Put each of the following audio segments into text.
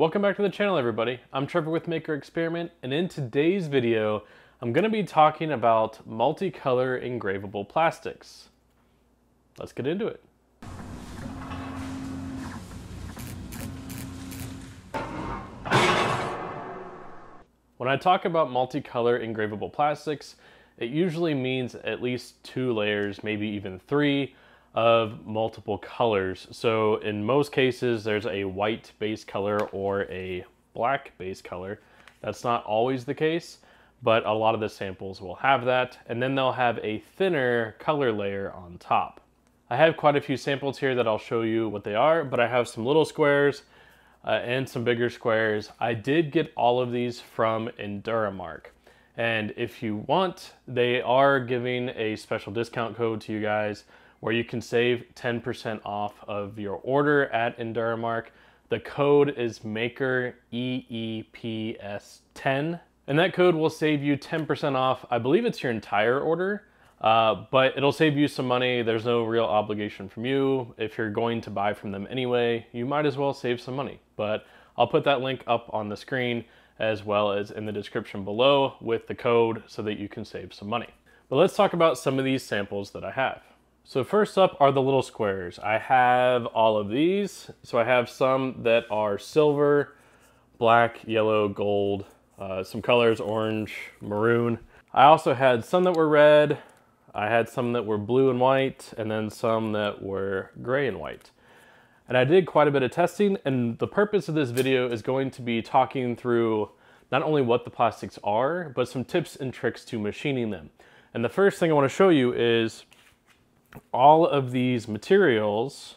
Welcome back to the channel, everybody. I'm Trevor with Maker Experiment, and in today's video, I'm going to be talking about multicolor engravable plastics. Let's get into it. When I talk about multicolor engravable plastics, it usually means at least 2 layers, maybe even 3, of multiple colors. So in most cases, there's a white base color or a black base color. That's not always the case, but a lot of the samples will have that. And then they'll have a thinner color layer on top. I have quite a few samples here that I'll show you what they are, but I have some little squares and some bigger squares. I did get all of these from Enduramark. And if you want, they are giving a special discount code to you guys where you can save 10% off of your order at Enduramark. The code is MAKER EEPS10, and that code will save you 10% off. I believe it's your entire order, but it'll save you some money. There's no real obligation from you. If you're going to buy from them anyway, you might as well save some money. But I'll put that link up on the screen as well as in the description below with the code so that you can save some money. But let's talk about some of these samples that I have. So first up are the little squares. I have all of these. So I have some that are silver, black, yellow, gold, some colors, orange, maroon. I also had some that were red. I had some that were blue and white, and then some that were gray and white. And I did quite a bit of testing, and the purpose of this video is going to be talking through not only what the plastics are, but some tips and tricks to machining them. And the first thing I want to show you is all of these materials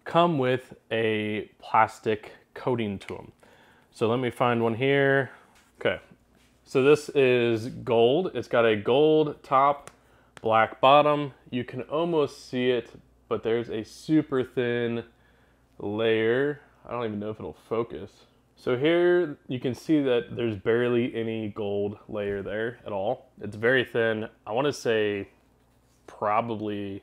come with a plastic coating to them. So let me find one here. Okay, so this is gold. It's got a gold top, black bottom. You can almost see it, but there's a super thin layer. I don't even know if it'll focus. So here you can see that there's barely any gold layer there at all. It's very thin. I want to say probably,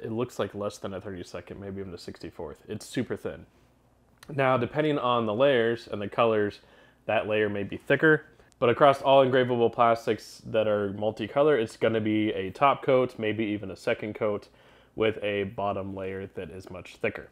it looks like less than a 32nd, maybe even a 64th. It's super thin. Now, depending on the layers and the colors, that layer may be thicker, but across all engravable plastics that are multicolor, it's going to be a top coat, maybe even a second coat, with a bottom layer that is much thicker.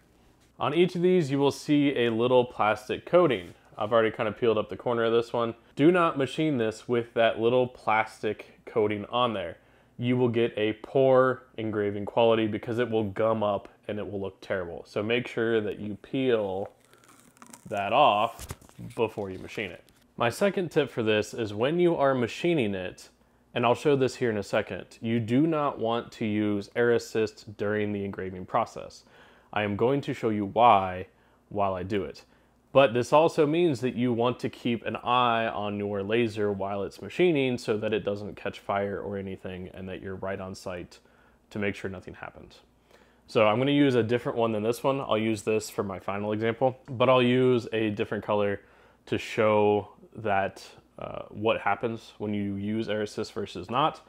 On each of these, you will see a little plastic coating. I've already kind of peeled up the corner of this one. Do not machine this with that little plastic coating on there. You will get a poor engraving quality because it will gum up and it will look terrible. So make sure that you peel that off before you machine it. My second tip for this is when you are machining it, and I'll show this here in a second, you do not want to use air assist during the engraving process. I am going to show you why while I do it. But this also means that you want to keep an eye on your laser while it's machining so that it doesn't catch fire or anything and that you're right on site to make sure nothing happens. So I'm going to use a different one than this one. I'll use this for my final example, but I'll use a different color to show that what happens when you use air assist versus not,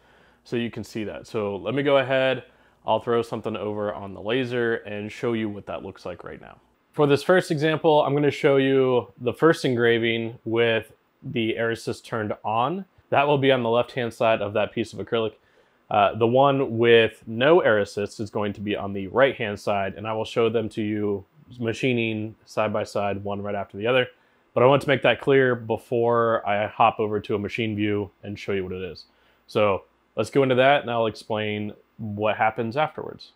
so you can see that. So let me go ahead. I'll throw something over on the laser and show you what that looks like right now. For this first example, I'm going to show you the first engraving with the air assist turned on. That will be on the left-hand side of that piece of acrylic. The one with no air assist is going to be on the right-hand side, and I will show them to you machining side by side, one right after the other. But I want to make that clear before I hop over to a machine view and show you what it is. So let's go into that, and I'll explain what happens afterwards.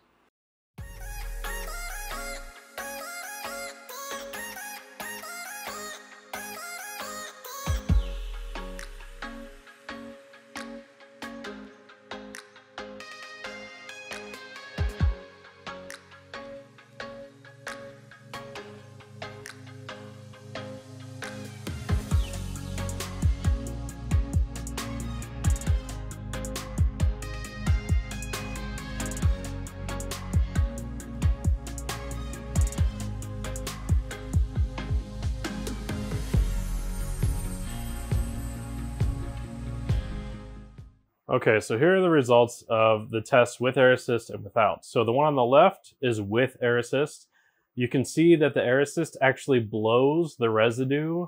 Okay, so here are the results of the test with air assist and without. So the one on the left is with air assist. you can see that the air assist actually blows the residue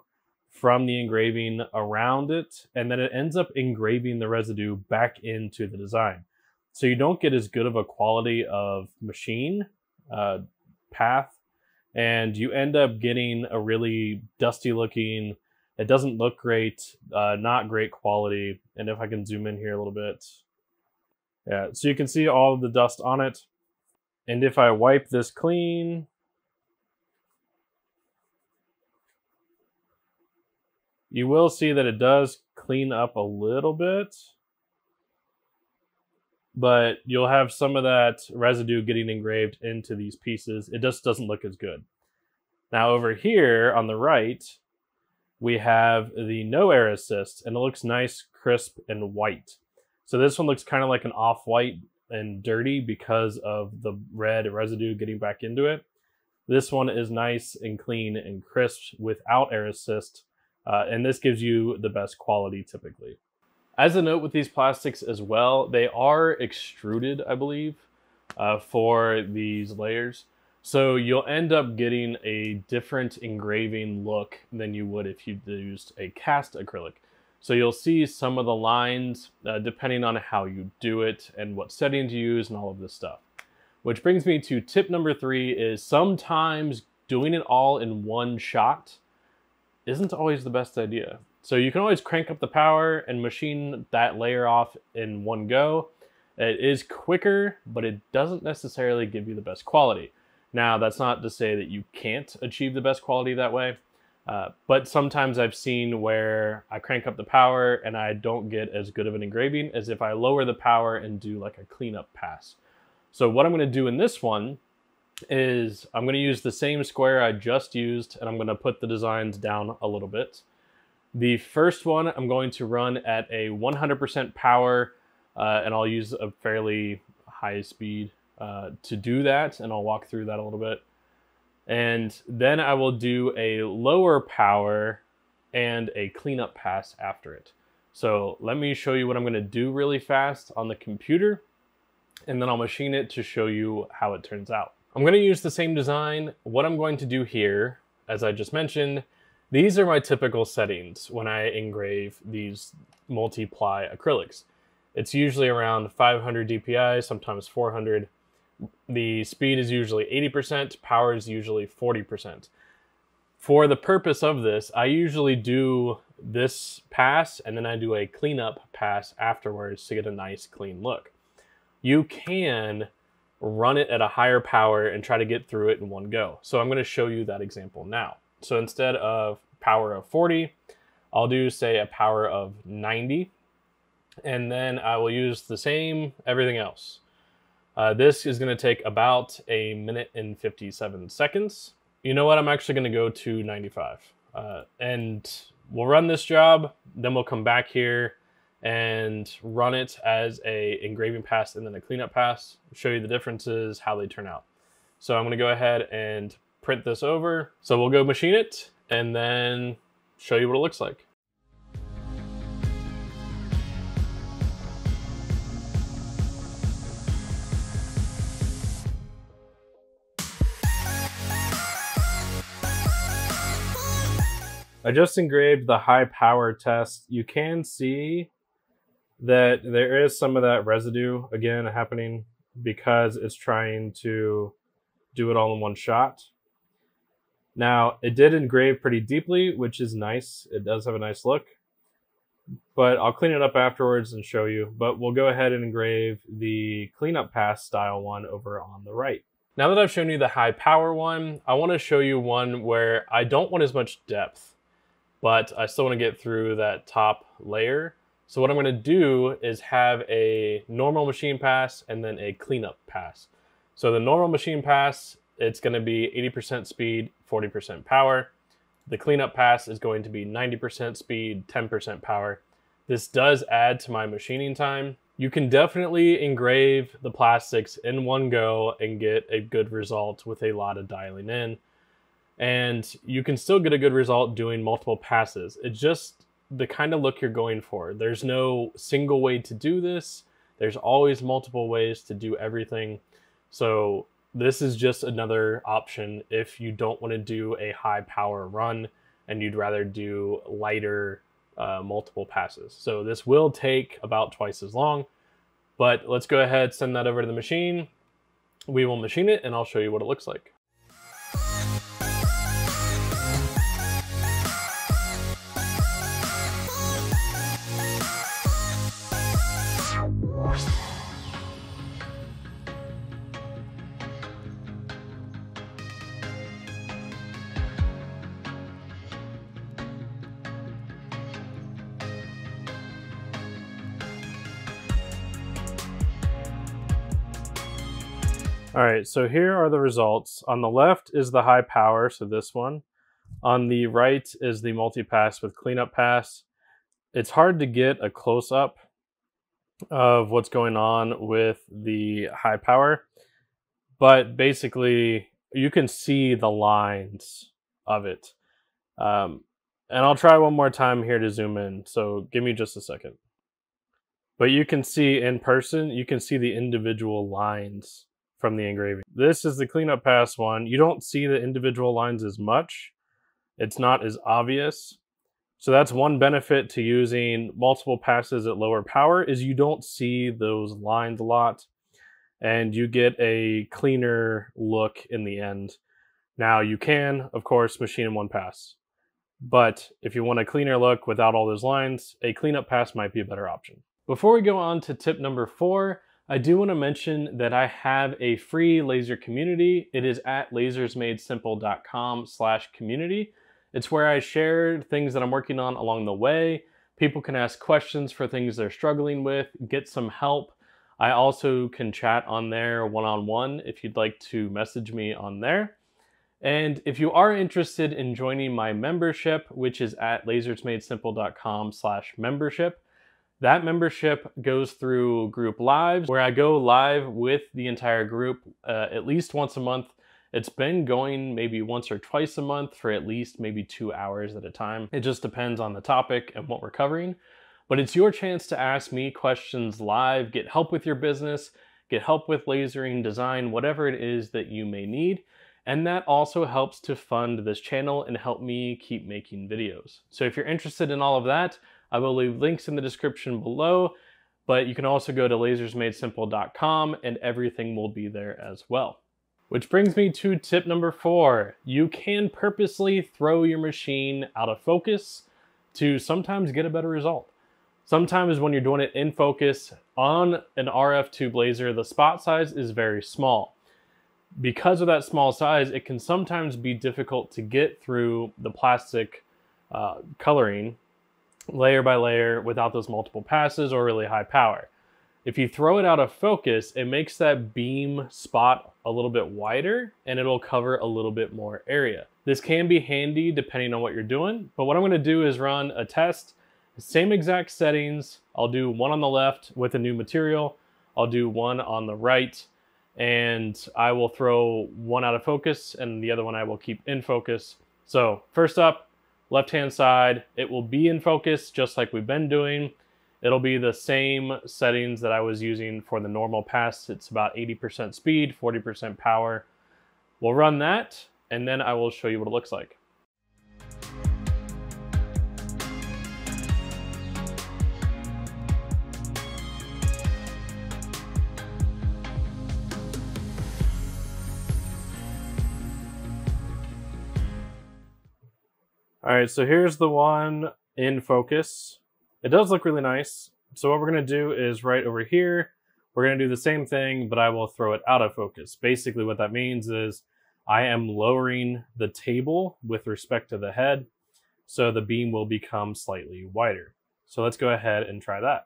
from the engraving around it, and then it ends up engraving the residue back into the design. So you don't get as good of a quality of machine path, and you end up getting a really dusty looking, it doesn't look great, not great quality. And if I can zoom in here a little bit, yeah, so you can see all of the dust on it. And if I wipe this clean, you will see that it does clean up a little bit, but you'll have some of that residue getting engraved into these pieces. It just doesn't look as good. Now over here on the right, we have the no air assist, and it looks nice, crisp, and white. So this one looks kind of like an off-white and dirty because of the red residue getting back into it. This one is nice and clean and crisp without air assist. And this gives you the best quality typically. As a note with these plastics as well, they are extruded, I believe, for these layers. So you'll end up getting a different engraving look than you would if you used a cast acrylic. So you'll see some of the lines depending on how you do it and what settings you use and all of this stuff. Which brings me to tip number 3 is sometimes doing it all in one shot isn't always the best idea. So you can always crank up the power and machine that layer off in one go. It is quicker, but it doesn't necessarily give you the best quality. Now, that's not to say that you can't achieve the best quality that way, but sometimes I've seen where I crank up the power and I don't get as good of an engraving as if I lower the power and do like a cleanup pass. So what I'm going to do in this one is I'm going to use the same square I just used, and I'm going to put the designs down a little bit. The first one I'm going to run at a 100% power, and I'll use a fairly high speed to do that, and I'll walk through that a little bit. And then I will do a lower power and a cleanup pass after it. So let me show you what I'm going to do really fast on the computer, and then I'll machine it to show you how it turns out. I'm going to use the same design. What I'm going to do here, as I just mentioned, these are my typical settings when I engrave these multi-ply acrylics. It's usually around 500 DPI, sometimes 400. The speed is usually 80%, power is usually 40%. For the purpose of this, I usually do this pass and then I do a cleanup pass afterwards to get a nice clean look. You can run it at a higher power and try to get through it in one go. So I'm going to show you that example now. So instead of power of 40, I'll do, say, a power of 90, and then I will use the same everything else. This is going to take about 1 minute and 57 seconds. You know what? I'm actually going to go to 95. And we'll run this job, then we'll come back here and run it as a engraving pass and then a cleanup pass, show you the differences, how they turn out. So I'm going to go ahead and print this over. So we'll go machine it and then show you what it looks like. I just engraved the high power test. You can see that there is some of that residue again happening because it's trying to do it all in one shot. Now, it did engrave pretty deeply, which is nice. It does have a nice look, but I'll clean it up afterwards and show you. But we'll go ahead and engrave the cleanup pass style one over on the right. Now that I've shown you the high power one, I want to show you one where I don't want as much depth, but I still want to get through that top layer. So what I'm going to do is have a normal machine pass and then a cleanup pass. So the normal machine pass, it's going to be 80% speed, 40% power. The cleanup pass is going to be 90% speed, 10% power. This does add to my machining time. You can definitely engrave the plastics in one go and get a good result with a lot of dialing in. And you can still get a good result doing multiple passes. It's just the kind of look you're going for. There's no single way to do this. There's always multiple ways to do everything. So this is just another option if you don't want to do a high power run and you'd rather do lighter multiple passes. So this will take about twice as long, but let's go ahead, send that over to the machine. We will machine it and I'll show you what it looks like. All right, so here are the results. On the left is the high power, so this one. On the right is the multi-pass with cleanup pass. It's hard to get a close-up of what's going on with the high power, but basically you can see the lines of it. And I'll try one more time here to zoom in, so give me just a second. But you can see in person, you can see the individual lines from the engraving. This is the cleanup pass one. You don't see the individual lines as much. It's not as obvious. So that's one benefit to using multiple passes at lower power, is you don't see those lines a lot and you get a cleaner look in the end. Now you can, of course, machine in one pass, but if you want a cleaner look without all those lines, a cleanup pass might be a better option. Before we go on to tip number 4, I do want to mention that I have a free laser community. It is at lasersmadesimple.com/community. It's where I share things that I'm working on along the way. People can ask questions for things they're struggling with, get some help. I also can chat on there one-on-one if you'd like to message me on there. And if you are interested in joining my membership, which is at lasersmadesimple.com/membership, that membership goes through group lives where I go live with the entire group at least once a month. It's been going maybe once or twice a month for at least maybe 2 hours at a time. It just depends on the topic and what we're covering. But it's your chance to ask me questions live, get help with your business, get help with lasering, design, whatever it is that you may need. And that also helps to fund this channel and help me keep making videos. So if you're interested in all of that, I will leave links in the description below, but you can also go to lasersmadesimple.com and everything will be there as well. Which brings me to tip number 4. You can purposely throw your machine out of focus to sometimes get a better result. Sometimes when you're doing it in focus on an RF tube laser, the spot size is very small. Because of that small size, it can sometimes be difficult to get through the plastic coloring layer by layer without those multiple passes or really high power. If you throw it out of focus, it makes that beam spot a little bit wider and it'll cover a little bit more area. This can be handy depending on what you're doing, but what I'm going to do is run a test, same exact settings. I'll do one on the left with a new material. I'll do one on the right, and I will throw one out of focus and the other one I will keep in focus. So first up, left-hand side, it will be in focus just like we've been doing. It'll be the same settings that I was using for the normal pass. It's about 80% speed, 40% power. We'll run that, and then I will show you what it looks like. All right, so here's the one in focus. It does look really nice. So what we're gonna do is right over here, we're gonna do the same thing, but I will throw it out of focus. Basically what that means is I am lowering the table with respect to the head, so the beam will become slightly wider. So let's go ahead and try that.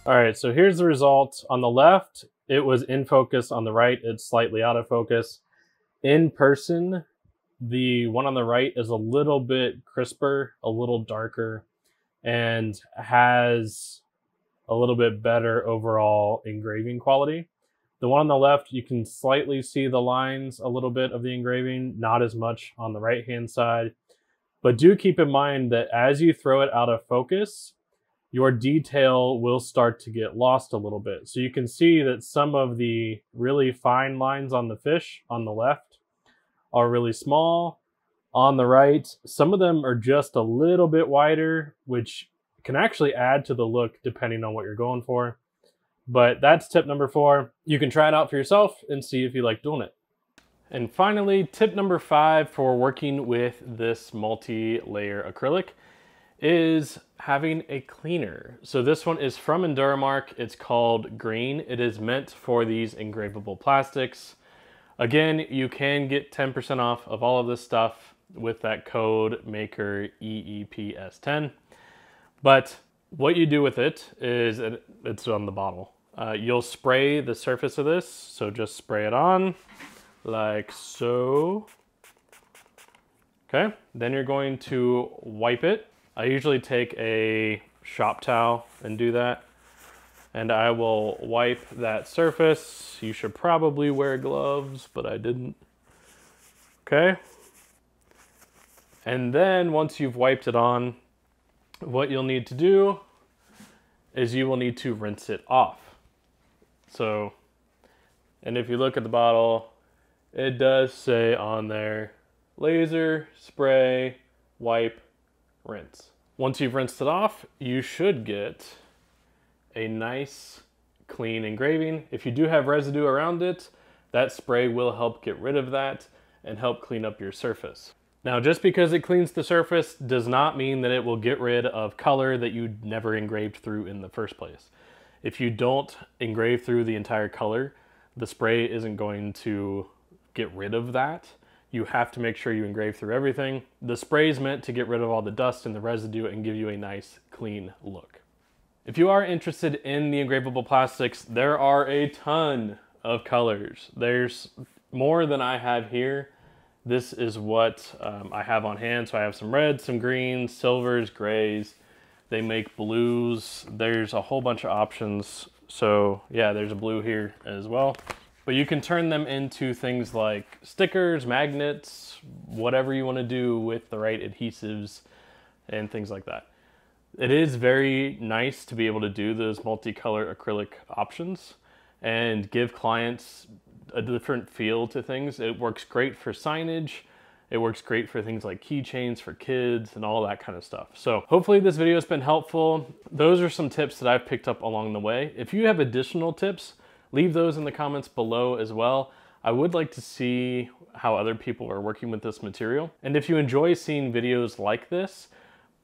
All right, so here's the result. On the left, it was in focus. On the right, it's slightly out of focus. In person, the one on the right is a little bit crisper, a little darker, and has a little bit better overall engraving quality. The one on the left, you can slightly see the lines a little bit of the engraving, not as much on the right-hand side. But do keep in mind that as you throw it out of focus, your detail will start to get lost a little bit. So you can see that some of the really fine lines on the fish on the left are really small. On the right, some of them are just a little bit wider, which can actually add to the look depending on what you're going for. But that's tip number 4. You can try it out for yourself and see if you like doing it. And finally, tip number 5 for working with this multi-layer acrylic is having a cleaner. So this one is from Enduramark. It's called Green. It is meant for these engravable plastics. Again, you can get 10% off of all of this stuff with that code maker EEPS10. But what you do with it is, it's on the bottle. You'll spray the surface of this. So just spray it on like so. Okay, then you're going to wipe it. I usually take a shop towel and do that. And I will wipe that surface. You should probably wear gloves, but I didn't. Okay. And then once you've wiped it on, what you'll need to do is you will need to rinse it off. So, and if you look at the bottle, it does say on there, laser, spray, wipe, rinse. Once you've rinsed it off, you should get a nice clean engraving. If you do have residue around it, that spray will help get rid of that and help clean up your surface. Now, just because it cleans the surface does not mean that it will get rid of color that you never engraved through in the first place. If you don't engrave through the entire color, the spray isn't going to get rid of that. You have to make sure you engrave through everything. The spray is meant to get rid of all the dust and the residue and give you a nice clean look. If you are interested in the engravable plastics, there are a ton of colors. There's more than I have here. This is what I have on hand. So I have some reds, some greens, silvers, grays. They make blues. There's a whole bunch of options. So yeah, there's a blue here as well. But you can turn them into things like stickers, magnets, whatever you want to do with the right adhesives and things like that. It is very nice to be able to do those multicolor acrylic options and give clients a different feel to things. It works great for signage. It works great for things like keychains for kids and all that kind of stuff. So hopefully this video has been helpful. Those are some tips that I've picked up along the way. If you have additional tips, leave those in the comments below as well. I would like to see how other people are working with this material. And if you enjoy seeing videos like this,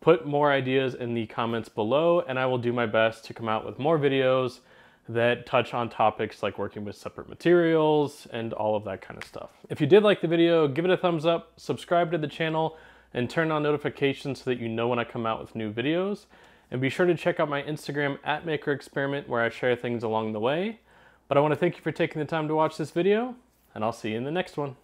put more ideas in the comments below and I will do my best to come out with more videos that touch on topics like working with separate materials and all of that kind of stuff. If you did like the video, give it a thumbs up, subscribe to the channel, and turn on notifications so that you know when I come out with new videos. And be sure to check out my Instagram @MakerExperiment where I share things along the way. But I want to thank you for taking the time to watch this video, and I'll see you in the next one.